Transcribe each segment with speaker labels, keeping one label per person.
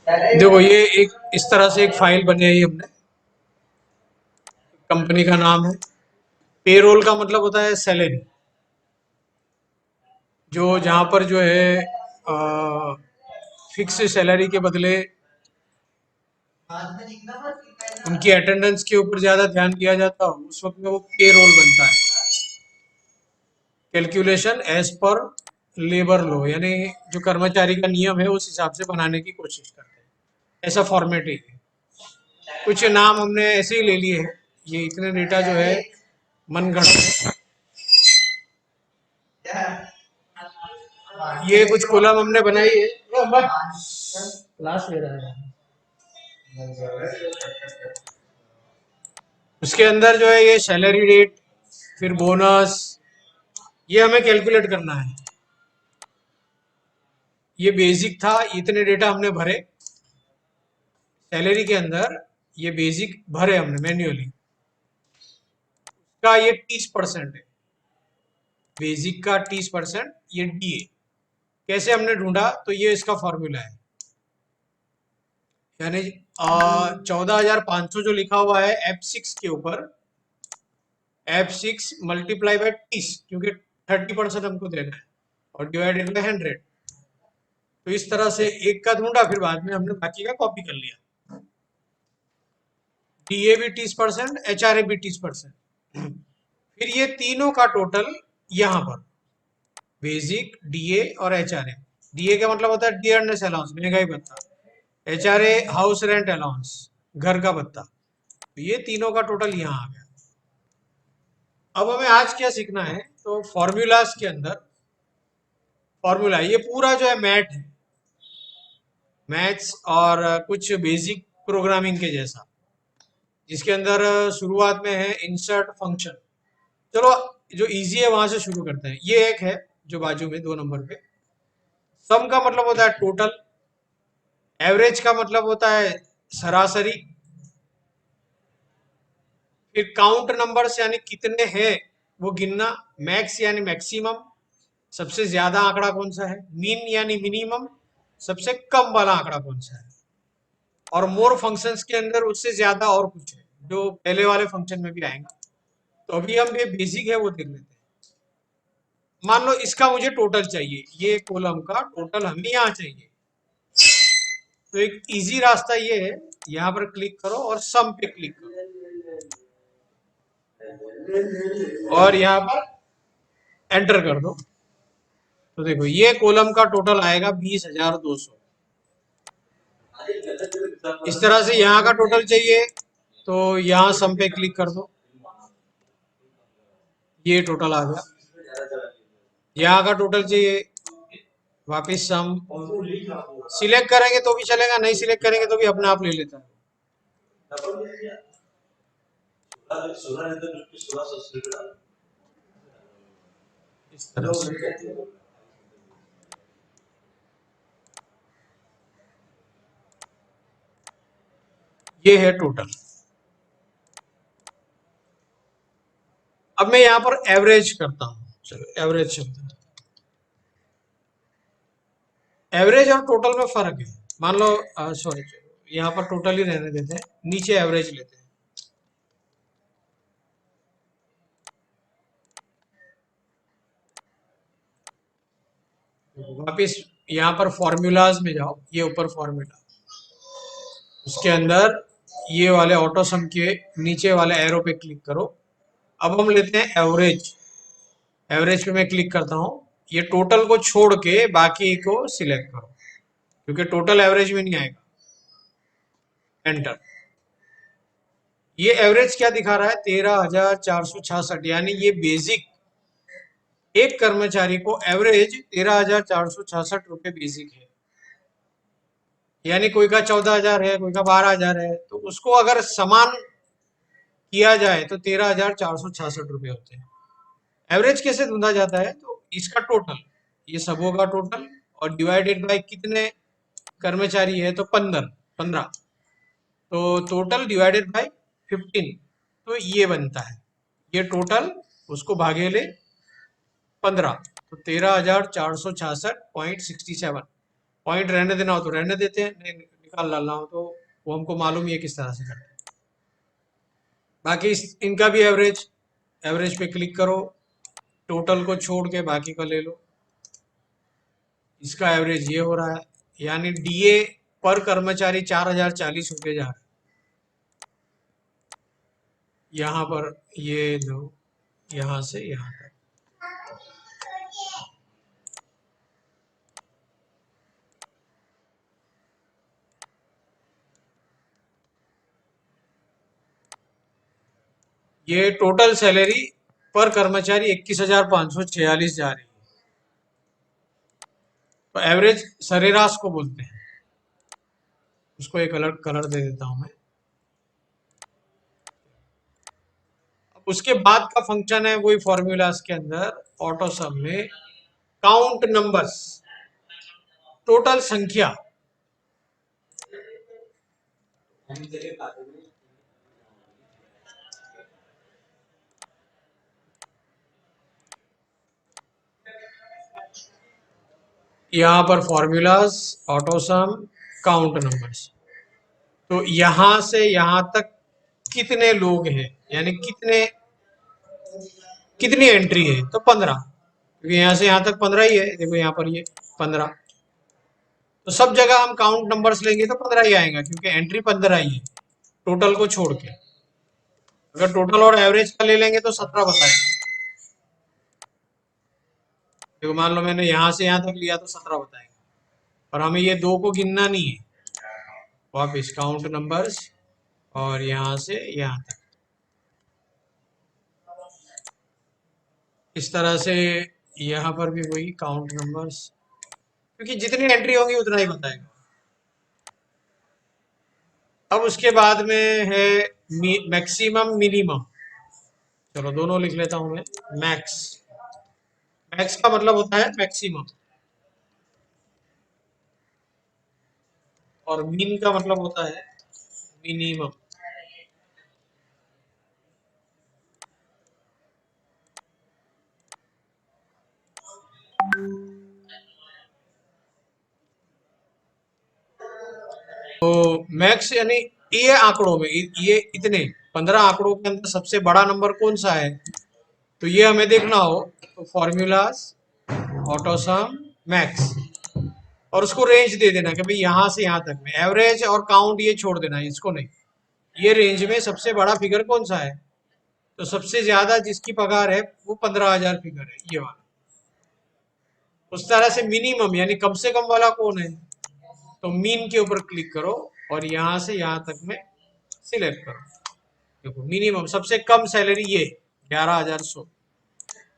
Speaker 1: देखो ये एक इस तरह से एक फाइल बनाई हमने, कंपनी का नाम है। पेरोल का मतलब होता है सैलरी, जो जहां पर जो है फिक्स सैलरी के बदले उनकी अटेंडेंस के ऊपर ज्यादा ध्यान दिया जाता हो, उस वक्त में वो पेरोल बनता है। Calculation as per labour law, यानी जो कर्मचारी का नियम है उस हिसाब से बनाने की कोशिश करते हैं। ऐसा फॉर्मेट है। कुछ नाम हमने ऐसे ही ले लिए हैं, ये इतने डेटा जो है मनगढ़ंत है। ये कुछ कॉलम हमने बनाई है, क्लास ले रहा है। उसके अंदर जो है ये सैलरी रेट, फिर बोनस, ये हमें कैलकुलेट करना है। ये बेसिक था, इतने डेटा हमने भरे सैलरी के अंदर, ये बेसिक भरे हमने मैन्युअली। का ये 30% है, बेसिक का 30%, ये डीए। कैसे हमने ढूंढा, तो ये इसका फॉर्मूला है, यानी 14,500 जो लिखा हुआ है F6 के ऊपर, F6 मल्टीप्लाई बाय 30, क्योंकि 30% हमको देना है, और डिवाइडेड बाय 100। तो इस तरह से एक का ढूंढा, फिर बाद में हमने बाकी का कॉपी कर लिया। डीए भी 30%, एचआरए भी 30%। फिर ये तीनों का टोटल यहां पर, बेसिक, डीए और एचआरए। डीए का मतलब होता है डियरनेस अलाउंस, महंगाई भत्ता। एचआरए हाउस रेंट अलाउंस, घर का भत्ता। तो ये तीनों का टोटल यहाँ आ गया। अब हमें आज क्या सीखना है, तो फॉर्मूलाज के अंदर फॉर्मूला, ये पूरा जो है मैथ है, मैथ्स और कुछ बेसिक प्रोग्रामिंग के जैसा, जिसके अंदर शुरुआत में है इंसर्ट फंक्शन। चलो जो इजी है वहां से शुरू करते हैं। ये एक है जो बाजू में 2 नंबर पे, सम का मतलब होता है टोटल, एवरेज का मतलब होता है सरासरी, फिर काउंट नंबर्स यानी कितने हैं वो गिनना, मैक्स यानी मैक्सिमम, सबसे ज्यादा आंकड़ा कौन सा है, मीन यानी मिनिमम, सबसे कम वाला आंकड़ा कौन सा है, और मोर फंक्शंस के अंदर उससे ज्यादा और कुछ है जो पहले वाले फंक्शन में भी आएगा। तो अभी हम ये बेसिक है वो देख लेते हैं। मान लो इसका मुझे टोटल चाहिए, ये कॉलम का टोटल हमें यहाँ चाहिए। तो एक इजी रास्ता ये है, यहाँ पर क्लिक करो और सम पे क्लिक करो, और यहाँ पर एंटर कर दो। तो देखो ये कॉलम का टोटल आएगा 20,200। इस तरह से यहाँ का टोटल चाहिए, तो यहाँ सम पे क्लिक कर दो, ये टोटल आ गया। यहाँ का टोटल चाहिए, वापिस सम, सिलेक्ट करेंगे तो भी चलेगा, नहीं सिलेक्ट करेंगे तो भी अपने आप ले लेता है। इस तरह से ये है टोटल। अब मैं यहाँ पर एवरेज करता हूँ, चलो एवरेज शब्द, एवरेज और टोटल में फर्क है। मान लो सॉरी, यहाँ पर टोटल ही रहने देते हैं, नीचे एवरेज लेते हैं। वापिस यहाँ पर फॉर्मूलाज में जाओ, ये ऊपर फॉर्मूला, उसके अंदर ये वाले ऑटो सम के नीचे वाले एरो पे क्लिक करो। अब हम लेते हैं एवरेज, एवरेज पे मैं क्लिक करता हूँ। ये टोटल को छोड़ के बाकी को सिलेक्ट करो, क्योंकि टोटल एवरेज में नहीं आएगा। एंटर। ये एवरेज क्या दिखा रहा है, 13,466, यानी ये बेसिक, एक कर्मचारी को एवरेज 13,466 रुपए बेसिक है। यानी कोई का 14,000 है, कोई का 12,000 है, तो उसको अगर समान किया जाए तो 13,466 रुपए होते हैं। एवरेज कैसे ढूंढा जाता है, तो इसका टोटल, ये सबों का टोटल, और डिवाइडेड बाय कितने कर्मचारी है, तो 15, तो टोटल डिवाइडेड बाय 15, तो ये बनता है, ये टोटल उसको भागेले 15, तो 13,466.67। पॉइंट रहने देना हो तो रहने देते हैं, नहीं निकाल डालना हो तो वो हमको मालूम ही है किस तरह से करना है। बाकी इनका भी एवरेज, एवरेज पे क्लिक करो, टोटल को छोड़ के बाकी का ले लो। इसका एवरेज ये हो रहा है, यानी डीए पर कर्मचारी 4040 रुपये जा रहा है। यहाँ पर ये दो, यहाँ से यहाँ तक। ये टोटल सैलरी पर कर्मचारी 21,546 जा रही है। तो एवरेज सरेराश को बोलते हैं। उसको एक अलग कलर दे देता हूं मैं। अब उसके बाद का फंक्शन है वही फॉर्मूलाज के अंदर ऑटो सम में, काउंट नंबर्स, टोटल संख्या। यहाँ पर फॉर्मूलाज, ऑटो सम, काउंट नंबर्स। तो यहां से यहां तक कितने लोग हैं, यानी कितनी एंट्री है, तो 15, क्योंकि यहां से यहां तक 15 ही है। देखो यहाँ पर ये 15, तो सब जगह हम काउंट नंबर्स लेंगे तो 15 ही आएगा, क्योंकि एंट्री 15 ही है टोटल को छोड़ के। अगर टोटल और एवरेज का ले लेंगे तो 17 बताएगा। देखो मान लो मैंने यहां से यहां तक लिया तो 17 बताएगा, और हमें ये दो को गिनना नहीं है। वापिस काउंट नंबर्स, और यहां से यहां तक, इस तरह से। यहाँ पर भी वही काउंट नंबर्स, क्योंकि जितनी एंट्री होगी उतना ही बताएगा। अब उसके बाद में है मैक्सिमम मिनिमम। चलो दोनों लिख लेता हूं मैं। मैक्स, मैक्स का मतलब होता है मैक्सिमम, और मिन का मतलब होता है मिनिमम। तो मैक्स यानी ये आंकड़ों में, ये इतने 15 आंकड़ों के अंदर सबसे बड़ा नंबर कौन सा है, तो ये हमें देखना हो तो फॉर्मूलाज, ऑटो सम, मैक्स, और उसको रेंज दे देना कि भाई यहाँ से यहाँ तक में। एवरेज और काउंट ये छोड़ देना, इसको नहीं। ये रेंज में सबसे बड़ा फिगर कौन सा है, तो सबसे ज्यादा जिसकी पगार है वो 15,000 फिगर है, ये वाला। उस तरह से मिनिमम यानी कम से कम वाला कौन है, तो मीन के ऊपर क्लिक करो और यहां से यहां तक में सिलेक्ट करो। देखो मिनिमम सबसे कम सैलरी ये 11,100।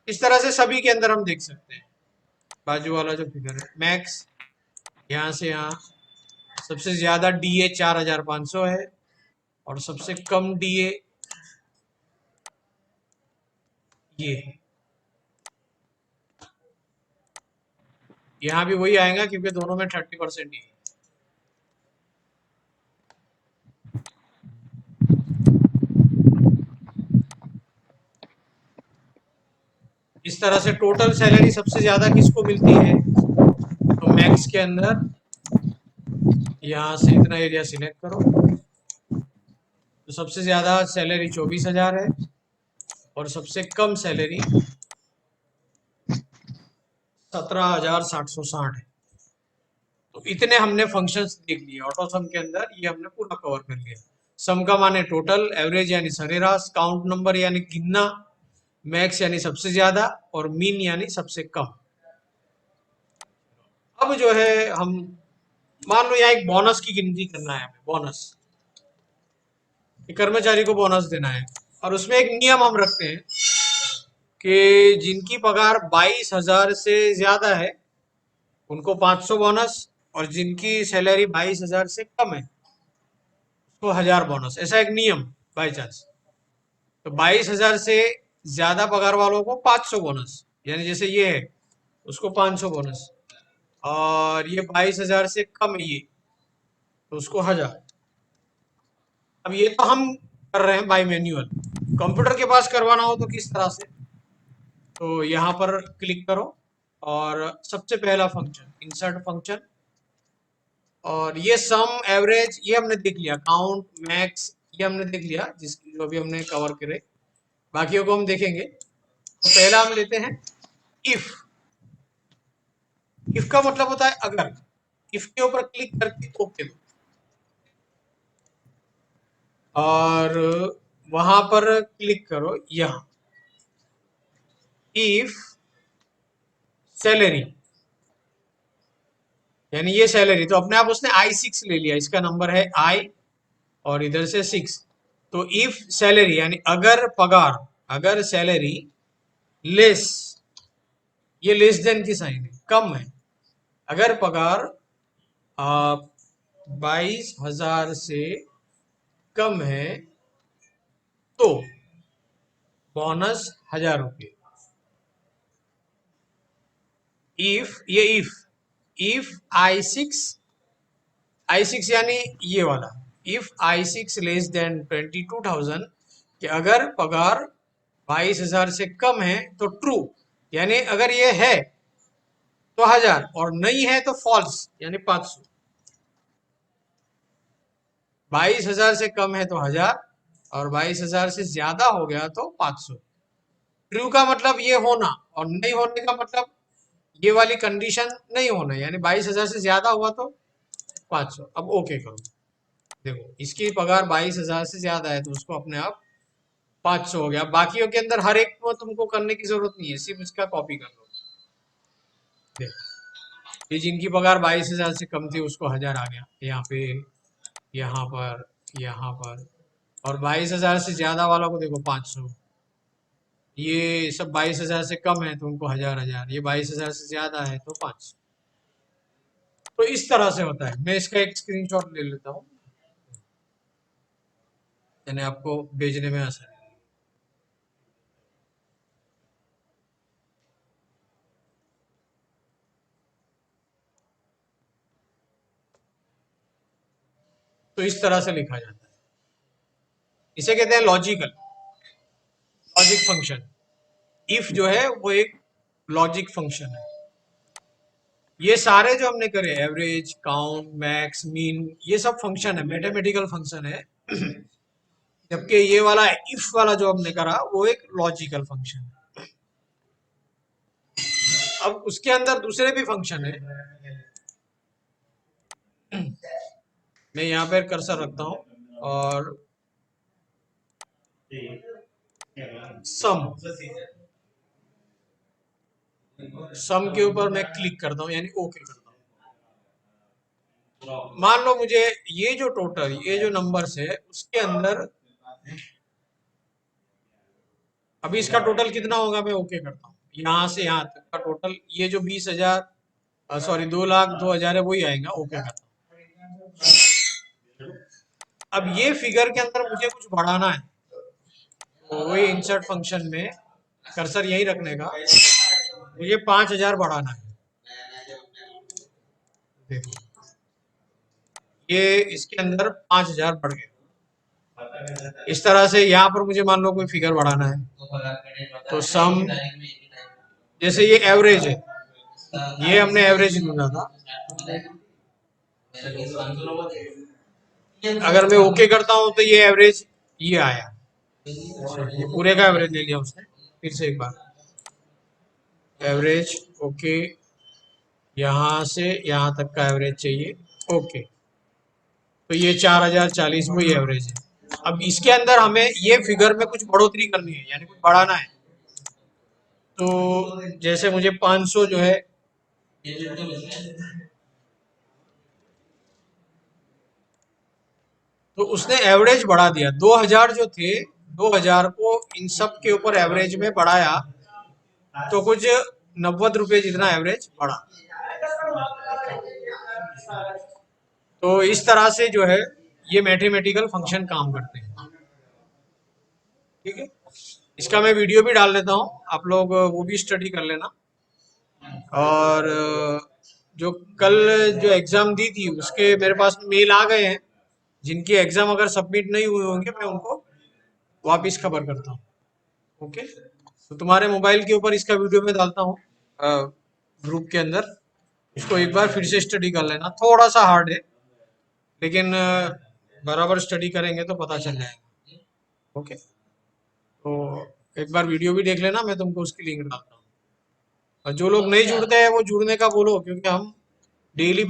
Speaker 1: इस तरह से सभी के अंदर हम देख सकते हैं। बाजू वाला जो फिगर है मैक्स, यहाँ से यहाँ सबसे ज्यादा डीए 4,500 है, और सबसे कम डीए ये है। यहाँ भी वही आएगा क्योंकि दोनों में 30% ही है। इस तरह से टोटल सैलरी सबसे ज्यादा किसको मिलती है, तो मैक्स के अंदर यहाँ से इतना एरिया सिलेक्ट करो, तो सबसे ज्यादा सैलरी 24,000 है, और सबसे कम सैलरी 17,760 है। तो इतने हमने फंक्शंस देख लिए ऑटो सम के अंदर, ये हमने पूरा कवर कर लिया। सम का माने टोटल, एवरेज यानी सरेराश, काउंट नंबर यानी गिनना, मैक्स यानी सबसे ज्यादा, और मीन यानी सबसे कम। अब जो है हम मान लो यहाँ एक बोनस की गिनती करना है हमें, बोनस, कर्मचारी को बोनस देना है, और उसमें एक नियम हम रखते हैं कि जिनकी पगार 22,000 से ज्यादा है उनको 500 बोनस, और जिनकी सैलरी 22,000 से कम है उसको 1,000 बोनस। ऐसा एक नियम बाई चांस। तो 22,000 से ज्यादा पगार वालों को 500 बोनस, यानी जैसे ये है उसको 500 बोनस, और ये 22,000 से कम है ये, तो उसको 1,000। अब ये तो हम कर रहे हैं बाय मैन्युअल। कंप्यूटर के पास करवाना हो तो किस तरह से, तो यहाँ पर क्लिक करो, और सबसे पहला फंक्शन इंसर्ट फंक्शन, और ये सम एवरेज ये हमने देख लिया, काउंट मैक्स ये हमने देख लिया, जिसकी जो भी हमने कवर करे, बाकियों को हम देखेंगे। तो पहला हम लेते हैं इफ। इफ का मतलब होता है अगर। इफ के ऊपर क्लिक करके ओके दो और वहां पर क्लिक करो यहां, इफ सैलरी, यानी ये सैलरी, तो अपने आप उसने I6 ले लिया, इसका नंबर है I और इधर से 6। तो इफ सैलरी यानी अगर पगार, अगर सैलरी लेस, ये लेस देन की साइन है, कम है। अगर पगार 22,000 से कम है तो बोनस 1,000 रुपये। इफ ये इफ I6 यानी ये वाला, इफ I6 लेस देन 22,000, कि अगर पगार 22,000 से कम है तो ट्रू, यानी अगर ये है तो 1,000 और नहीं है तो फॉल्स यानी 500। 22,000 से कम है तो 1,000 और 22,000 से ज्यादा हो गया तो 500। ट्रू का मतलब ये होना और नहीं होने का मतलब ये वाली कंडीशन नहीं होना, यानी 22,000 से ज्यादा हुआ तो 500। अब ओके करो, देखो इसकी पगार 22,000 से ज्यादा है तो उसको अपने आप 500 हो गया। बाकियों के अंदर हर एक को तुमको करने की जरूरत नहीं है, सिर्फ इसका कॉपी कर लो। देखो ये जिनकी पगार 22,000 से कम थी उसको 1,000 आ गया यहाँ पे, यहाँ पर, यहाँ पर। और 22,000 से ज्यादा वालों को देखो 500। ये सब 22,000 से कम है तो उनको 1,000 1,000, ये 22,000 से ज्यादा है तो 500। तो इस तरह से होता है। मैं इसका एक स्क्रीनशॉट ले लेता हूँ, यानी आपको भेजने में आसानी। तो इस तरह से लिखा जाता है, इसे कहते हैं लॉजिकल, लॉजिक फंक्शन। इफ जो है वो एक लॉजिक फंक्शन है। ये सारे जो हमने करे, एवरेज, काउंट, मैक्स, मीन, ये सब फंक्शन है, मैथमेटिकल फंक्शन है। जबकि ये वाला इफ वाला जो हमने करा वो एक लॉजिकल फंक्शन है। अब उसके अंदर दूसरे भी फंक्शन है, मैं यहाँ पे कर्सर रखता हूँ और सम, सम के ऊपर मैं क्लिक करता हूँ यानी ओके करता हूँ। मान लो मुझे ये जो टोटल, ये जो नंबर्स है उसके अंदर अभी इसका टोटल कितना होगा, मैं ओके करता हूँ। यहाँ से यहाँ तक का टोटल, ये जो 20,000 सॉरी 2,02,000 है वही आएगा, ओके करता हूँ। अब ये फिगर के अंदर मुझे कुछ बढ़ाना है तो वही इंसर्ट फंक्शन में कर्सर यही रखने का, मुझे 5,000 बढ़ाना है। देखो ये इसके अंदर 5,000 बढ़ गए। इस तरह से यहाँ पर मुझे मान लो कोई फिगर बढ़ाना है तो सम, जैसे ये एवरेज है, ये हमने एवरेज ढूंढा था। अगर मैं ओके करता हूँ तो ये एवरेज ये आया, ये पूरे का एवरेज ले लिया उसने। फिर से एक बार एवरेज, ओके, यहाँ से यहाँ तक का एवरेज चाहिए, ओके। तो ये 4,040 वही एवरेज है। अब इसके अंदर हमें ये फिगर में कुछ बढ़ोतरी करनी है, यानी कुछ बढ़ाना है। तो जैसे मुझे 500 जो है, तो उसने एवरेज बढ़ा दिया। 2,000 जो थे, 2,000 को इन सब के ऊपर एवरेज में बढ़ाया तो कुछ 90 रुपए जितना एवरेज बढ़ा। तो इस तरह से जो है ये मैथमेटिकल फंक्शन काम करते हैं। ठीक है, इसका मैं वीडियो भी डाल देता हूँ, आप लोग वो भी स्टडी कर लेना। और जो कल जो एग्जाम दी थी उसके मेरे पास मेल आ गए हैं, जिनकी एग्जाम अगर सबमिट नहीं हुए होंगे मैं उनको वापस खबर करता हूँ। ओके, तो तुम्हारे मोबाइल के ऊपर इसका वीडियो में डालता हूँ ग्रुप के अंदर, इसको एक बार फिर से स्टडी कर लेना, थोड़ा सा हार्ड है। लेकिन बराबर स्टडी करेंगे तो पता चल जाएगा। ओके, तो एक बार वीडियो भी देख लेना, मैं तुमको उसकी लिंक डालता हूँ। और जो लोग नहीं जुड़ते हैं वो जुड़ने का बोलो, क्योंकि हम डेली